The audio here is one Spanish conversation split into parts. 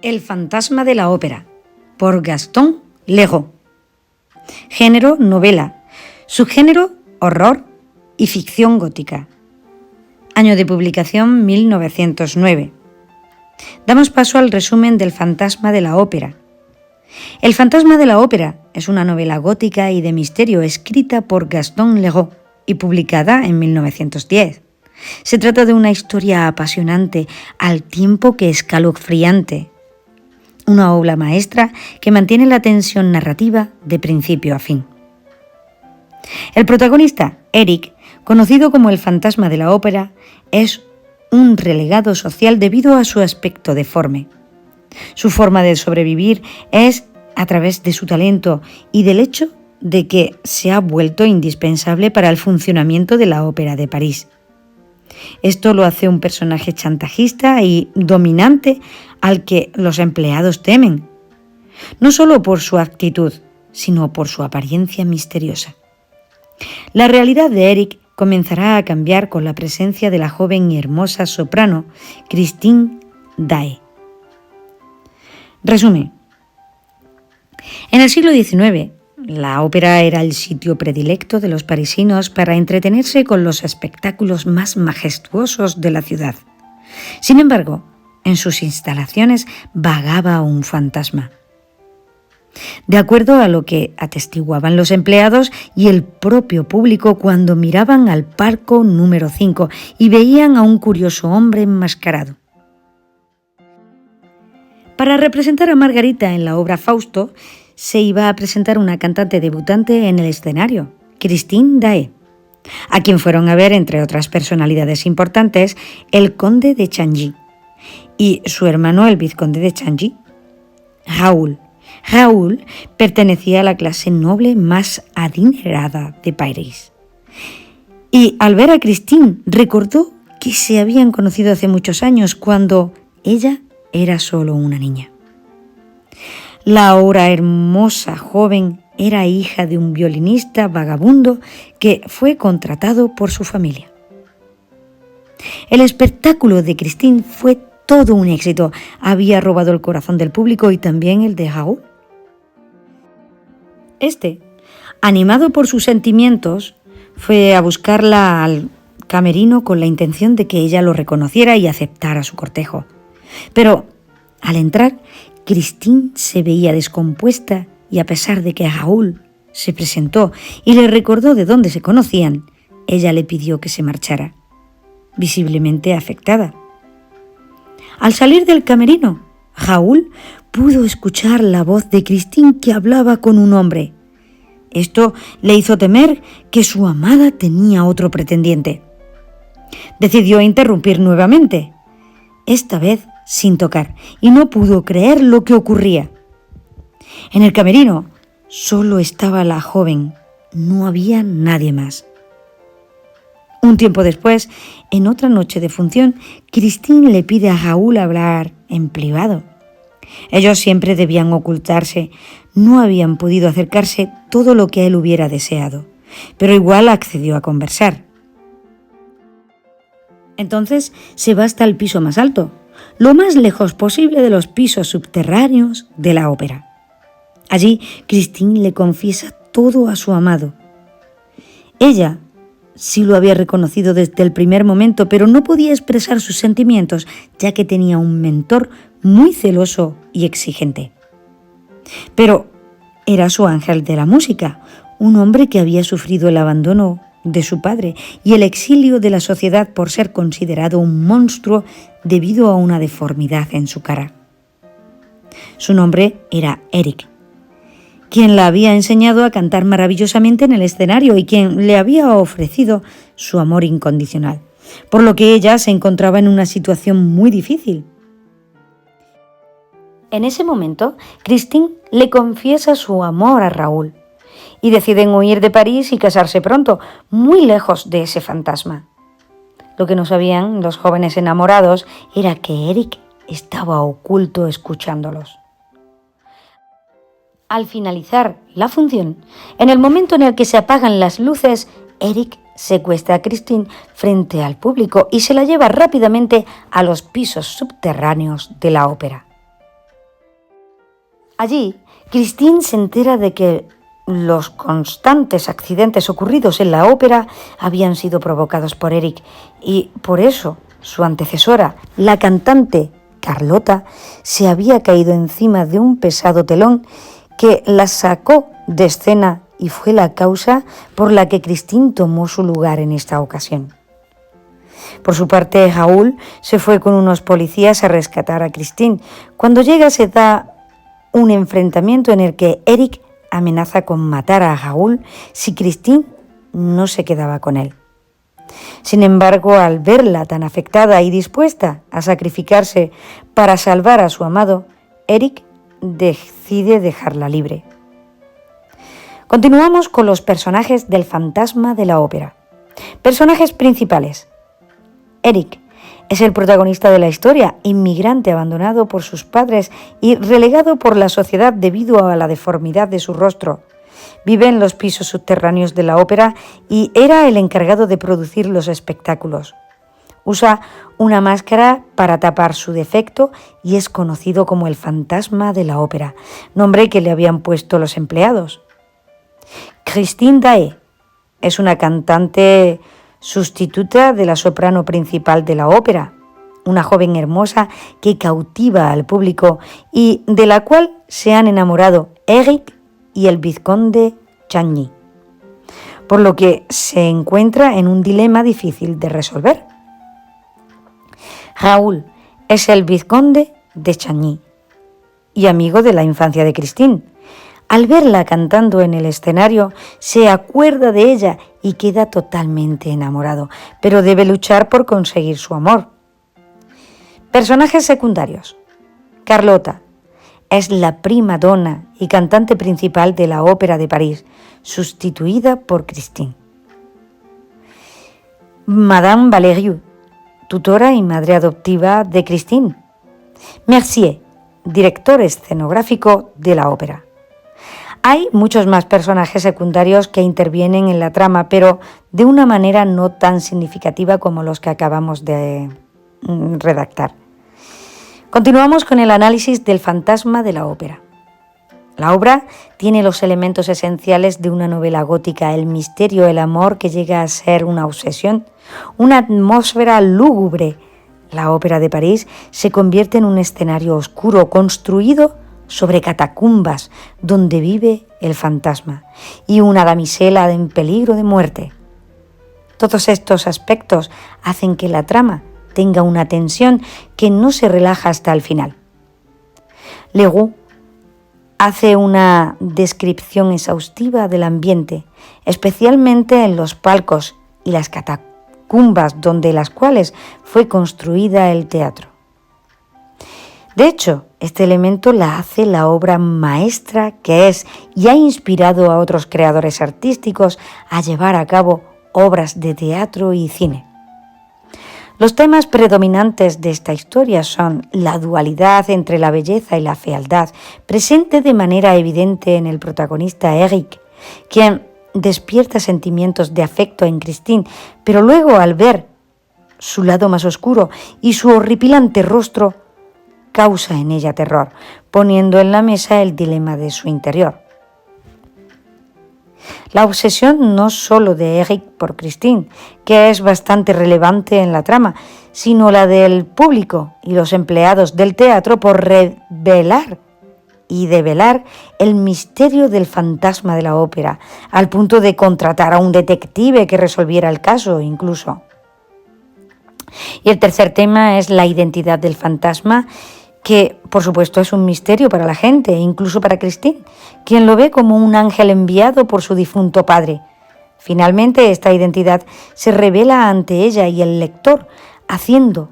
El fantasma de la ópera, por Gaston Leroux. Género, novela. Subgénero, horror y ficción gótica. Año de publicación, 1909. Damos paso al resumen del fantasma de la ópera. El fantasma de la ópera es una novela gótica y de misterio escrita por Gaston Leroux y publicada en 1910. Se trata de una historia apasionante al tiempo que escalofriante. Una obra maestra que mantiene la tensión narrativa de principio a fin. El protagonista, Eric, conocido como el fantasma de la ópera, es un relegado social debido a su aspecto deforme. Su forma de sobrevivir es a través de su talento y del hecho de que se ha vuelto indispensable para el funcionamiento de la Ópera de París. Esto lo hace un personaje chantajista y dominante al que los empleados temen, no solo por su actitud, sino por su apariencia misteriosa. La realidad de Eric comenzará a cambiar con la presencia de la joven y hermosa soprano Christine Daae. Resumen. En el siglo XIX, la ópera era el sitio predilecto de los parisinos para entretenerse con los espectáculos más majestuosos de la ciudad. Sin embargo, en sus instalaciones vagaba un fantasma. De acuerdo a lo que atestiguaban los empleados y el propio público cuando miraban al palco número 5 y veían a un curioso hombre enmascarado. Para representar a Margarita en la obra Fausto, se iba a presentar una cantante debutante en el escenario, Christine Daae, a quien fueron a ver, entre otras personalidades importantes, el conde de Changy y su hermano, el vizconde de Changy, Raoul. Raoul pertenecía a la clase noble más adinerada de París. Y al ver a Christine, recordó que se habían conocido hace muchos años cuando ella era solo una niña. La ahora hermosa joven era hija de un violinista vagabundo que fue contratado por su familia. El espectáculo de Christine fue todo un éxito. Había robado el corazón del público y también el de Raoul. Este, animado por sus sentimientos, fue a buscarla al camerino con la intención de que ella lo reconociera y aceptara su cortejo. Pero, al entrar, Christine se veía descompuesta y a pesar de que Raoul se presentó y le recordó de dónde se conocían, ella le pidió que se marchara, visiblemente afectada. Al salir del camerino, Raoul pudo escuchar la voz de Christine que hablaba con un hombre. Esto le hizo temer que su amada tenía otro pretendiente. Decidió interrumpir nuevamente, esta vez sin tocar, y no pudo creer lo que ocurría. En el camerino solo estaba la joven, no había nadie más. Un tiempo después, en otra noche de función, Christine le pide a Raoul hablar en privado. Ellos siempre debían ocultarse, no habían podido acercarse todo lo que él hubiera deseado, pero igual accedió a conversar. Entonces se va hasta el piso más alto, lo más lejos posible de los pisos subterráneos de la ópera. Allí, Christine le confiesa todo a su amado. Ella sí lo había reconocido desde el primer momento, pero no podía expresar sus sentimientos, ya que tenía un mentor muy celoso y exigente. Pero era su ángel de la música, un hombre que había sufrido el abandono de su padre y el exilio de la sociedad por ser considerado un monstruo debido a una deformidad en su cara. Su nombre era Eric, quien la había enseñado a cantar maravillosamente en el escenario y quien le había ofrecido su amor incondicional, por lo que ella se encontraba en una situación muy difícil. En ese momento, Christine le confiesa su amor a Raoul y deciden huir de París y casarse pronto, muy lejos de ese fantasma. Lo que no sabían los jóvenes enamorados era que Eric estaba oculto escuchándolos. Al finalizar la función, en el momento en el que se apagan las luces, Eric secuestra a Christine frente al público y se la lleva rápidamente a los pisos subterráneos de la ópera. Allí, Christine se entera de que los constantes accidentes ocurridos en la ópera habían sido provocados por Eric y por eso su antecesora, la cantante Carlota, se había caído encima de un pesado telón que la sacó de escena y fue la causa por la que Christine tomó su lugar en esta ocasión. Por su parte, Raúl se fue con unos policías a rescatar a Christine. Cuando llega se da un enfrentamiento en el que Eric amenaza con matar a Raúl si Christine no se quedaba con él. Sin embargo, al verla tan afectada y dispuesta a sacrificarse para salvar a su amado, Eric decide dejarla libre. Continuamos con los personajes del fantasma de la ópera. Personajes principales. Eric es el protagonista de la historia, inmigrante abandonado por sus padres y relegado por la sociedad debido a la deformidad de su rostro. Vive en los pisos subterráneos de la ópera y era el encargado de producir los espectáculos. Usa una máscara para tapar su defecto y es conocido como el fantasma de la ópera, nombre que le habían puesto los empleados. Christine Daae es una cantante sustituta de la soprano principal de la ópera, una joven hermosa que cautiva al público y de la cual se han enamorado Eric y el vizconde Chagny, por lo que se encuentra en un dilema difícil de resolver. Raúl es el vizconde de Chagny y amigo de la infancia de Christine. Al verla cantando en el escenario, se acuerda de ella y queda totalmente enamorado, pero debe luchar por conseguir su amor. Personajes secundarios. Carlota es la prima donna y cantante principal de la Ópera de París, sustituida por Christine. Madame Valeriu, tutora y madre adoptiva de Christine. Mercier, director escenográfico de la ópera. Hay muchos más personajes secundarios que intervienen en la trama, pero de una manera no tan significativa como los que acabamos de redactar. Continuamos con el análisis del fantasma de la ópera. La obra tiene los elementos esenciales de una novela gótica: el misterio, el amor que llega a ser una obsesión, una atmósfera lúgubre. La ópera de París se convierte en un escenario oscuro construido sobre catacumbas donde vive el fantasma y una damisela en peligro de muerte. Todos estos aspectos hacen que la trama tenga una tensión que no se relaja hasta el final. Leroux hace una descripción exhaustiva del ambiente, especialmente en los palcos y las catacumbas donde las cuales fue construida el teatro. De hecho, este elemento la hace la obra maestra que es y ha inspirado a otros creadores artísticos a llevar a cabo obras de teatro y cine. Los temas predominantes de esta historia son la dualidad entre la belleza y la fealdad, presente de manera evidente en el protagonista Eric, quien despierta sentimientos de afecto en Christine, pero luego al ver su lado más oscuro y su horripilante rostro, causa en ella terror, poniendo en la mesa el dilema de su interior. La obsesión no solo de Eric por Christine, que es bastante relevante en la trama, sino la del público y los empleados del teatro por revelar y develar el misterio del fantasma de la ópera, al punto de contratar a un detective que resolviera el caso incluso. Y el tercer tema es la identidad del fantasma, que por supuesto es un misterio para la gente, incluso para Christine, quien lo ve como un ángel enviado por su difunto padre. Finalmente, esta identidad se revela ante ella y el lector, haciendo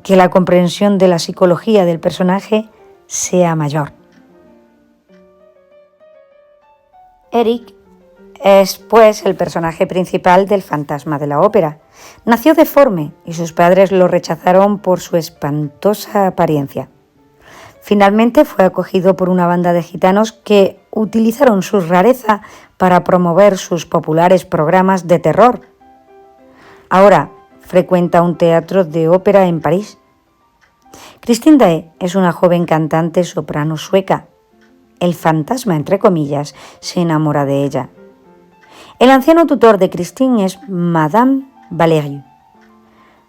que la comprensión de la psicología del personaje sea mayor. Eric es, pues, el personaje principal del fantasma de la ópera. Nació deforme y sus padres lo rechazaron por su espantosa apariencia. Finalmente fue acogido por una banda de gitanos que utilizaron su rareza para promover sus populares programas de terror. Ahora frecuenta un teatro de ópera en París. Christine Daae es una joven cantante soprano sueca. el fantasma, entre comillas, se enamora de ella. El anciano tutor de Christine es Madame Valérie.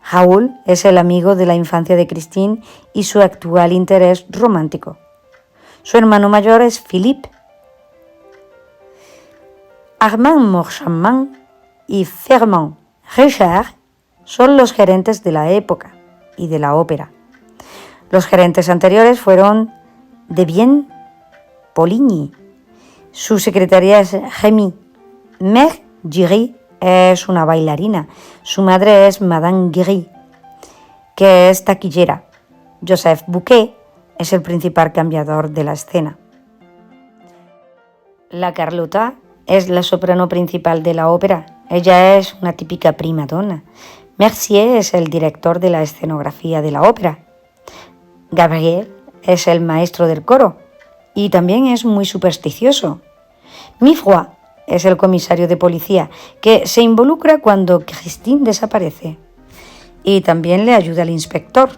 Raoul es el amigo de la infancia de Christine y su actual interés romántico. Su hermano mayor es Philippe. Armand Moncharmin y Fernand Richard son los gerentes de la época y de la ópera. Los gerentes anteriores fueron Debienne Poligny. Su secretaria es Rémy. Mère Giry es una bailarina. Su madre es Madame Giry, que es taquillera. Joseph Bouquet es el principal cambiador de la escena. La Carlotta es la soprano principal de la ópera. Ella es una típica prima donna. Mercier es el director de la escenografía de la ópera. Gabriel es el maestro del coro y también es muy supersticioso. Mifroid es el comisario de policía que se involucra cuando Christine desaparece y también le ayuda al inspector.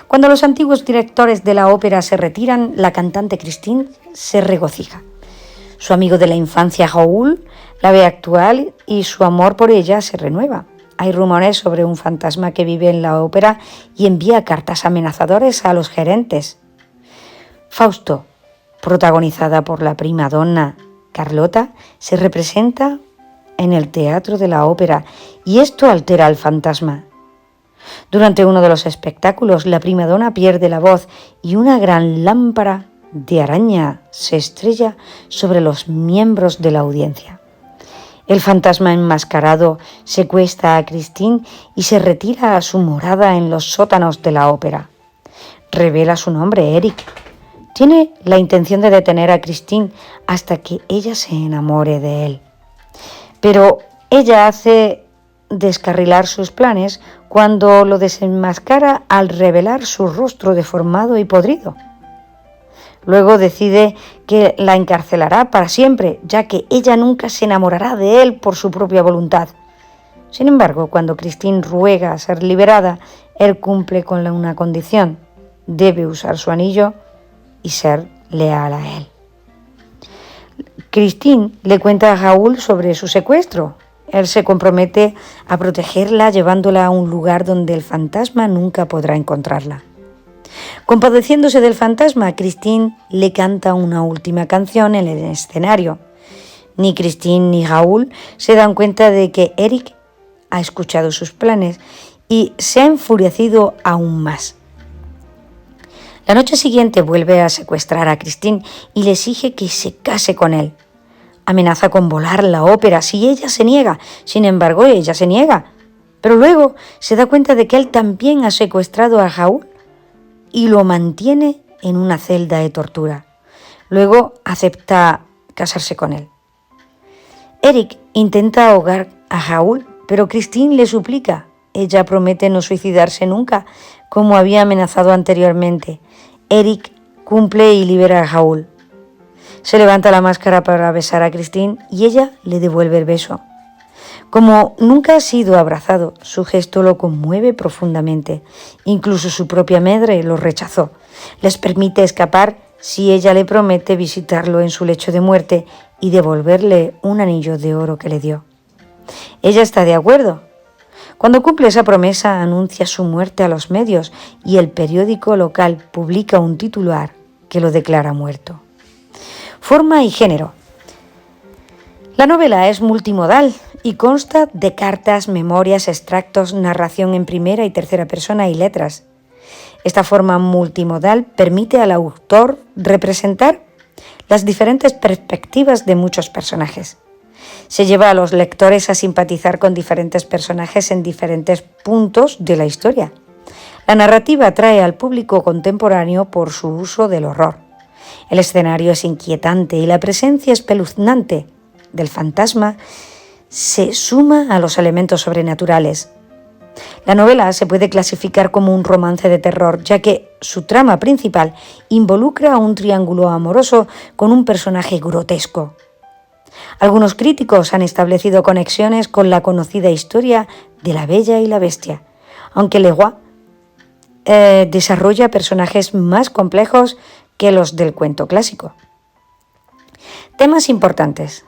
Cuando los antiguos directores de la ópera se retiran, la cantante Christine se regocija. Su amigo de la infancia Raoul la ve actuar y su amor por ella se renueva. Hay rumores sobre un fantasma que vive en la ópera y envía cartas amenazadoras a los gerentes. Fausto, protagonizada por la prima donna Carlotta, se representa en el teatro de la ópera y esto altera al fantasma. Durante uno de los espectáculos, la prima donna pierde la voz y una gran lámpara de araña se estrella sobre los miembros de la audiencia. El fantasma enmascarado secuestra a Christine y se retira a su morada en los sótanos de la ópera. Revela su nombre, Eric. Tiene la intención de detener a Christine hasta que ella se enamore de él. Pero ella hace descarrilar sus planes cuando lo desenmascara al revelar su rostro deformado y podrido. Luego decide que la encarcelará para siempre, ya que ella nunca se enamorará de él por su propia voluntad. Sin embargo, cuando Christine ruega a ser liberada, él cumple con una condición: debe usar su anillo y ser leal a él. Christine le cuenta a Raoul sobre su secuestro. Él se compromete a protegerla llevándola a un lugar donde el fantasma nunca podrá encontrarla. Compadeciéndose del fantasma, Christine le canta una última canción en el escenario. Ni Christine ni Raoul se dan cuenta de que Eric ha escuchado sus planes y se ha enfurecido aún más. La noche siguiente vuelve a secuestrar a Christine y le exige que se case con él. Amenaza con volar la ópera si ella se niega. Sin embargo, ella se niega. Pero luego se da cuenta de que él también ha secuestrado a Raoul y lo mantiene en una celda de tortura. Luego acepta casarse con él. Eric intenta ahogar a Raoul, pero Christine le suplica. Ella promete no suicidarse nunca, como había amenazado anteriormente. Eric cumple y libera a Raoul. Se levanta la máscara para besar a Christine y ella le devuelve el beso. Como nunca ha sido abrazado, su gesto lo conmueve profundamente. Incluso su propia madre lo rechazó. Les permite escapar si ella le promete visitarlo en su lecho de muerte y devolverle un anillo de oro que le dio. Ella está de acuerdo. Cuando cumple esa promesa, anuncia su muerte a los medios y el periódico local publica un titular que lo declara muerto. Forma y género. La novela es multimodal y consta de cartas, memorias, extractos, narración en primera y tercera persona y letras. Esta forma multimodal permite al autor representar las diferentes perspectivas de muchos personajes. Se lleva a los lectores a simpatizar con diferentes personajes en diferentes puntos de la historia. La narrativa atrae al público contemporáneo por su uso del horror. El escenario es inquietante y la presencia espeluznante del fantasma se suma a los elementos sobrenaturales. La novela se puede clasificar como un romance de terror, ya que su trama principal involucra un triángulo amoroso con un personaje grotesco. Algunos críticos han establecido conexiones con la conocida historia de La Bella y la Bestia, aunque Leroy desarrolla personajes más complejos que los del cuento clásico. Temas importantes.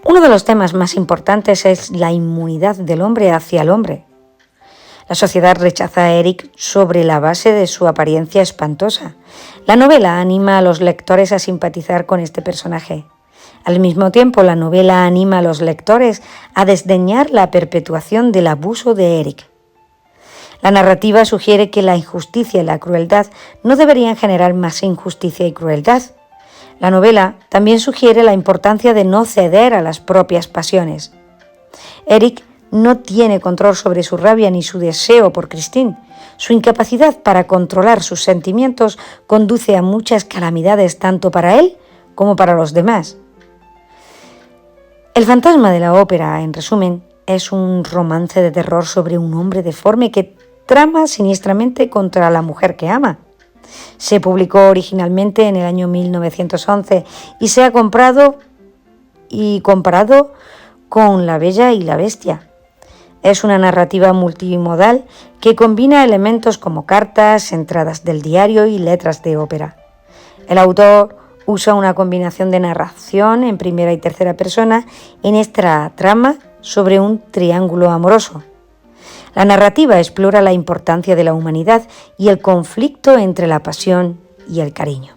Uno de los temas más importantes es la inmunidad del hombre hacia el hombre. La sociedad rechaza a Eric sobre la base de su apariencia espantosa. La novela anima a los lectores a simpatizar con este personaje. Al mismo tiempo, la novela anima a los lectores a desdeñar la perpetuación del abuso de Eric. La narrativa sugiere que la injusticia y la crueldad no deberían generar más injusticia y crueldad. La novela también sugiere la importancia de no ceder a las propias pasiones. Eric no tiene control sobre su rabia ni su deseo por Christine. Su incapacidad para controlar sus sentimientos conduce a muchas calamidades tanto para él como para los demás. El fantasma de la ópera, en resumen, es un romance de terror sobre un hombre deforme que trama siniestramente contra la mujer que ama. Se publicó originalmente en el año 1911 y se ha comprado y comparado con La Bella y la Bestia. Es una narrativa multimodal que combina elementos como cartas, entradas del diario y letras de ópera. El autor usa una combinación de narración en primera y tercera persona en esta trama sobre un triángulo amoroso. La narrativa explora la importancia de la humanidad y el conflicto entre la pasión y el cariño.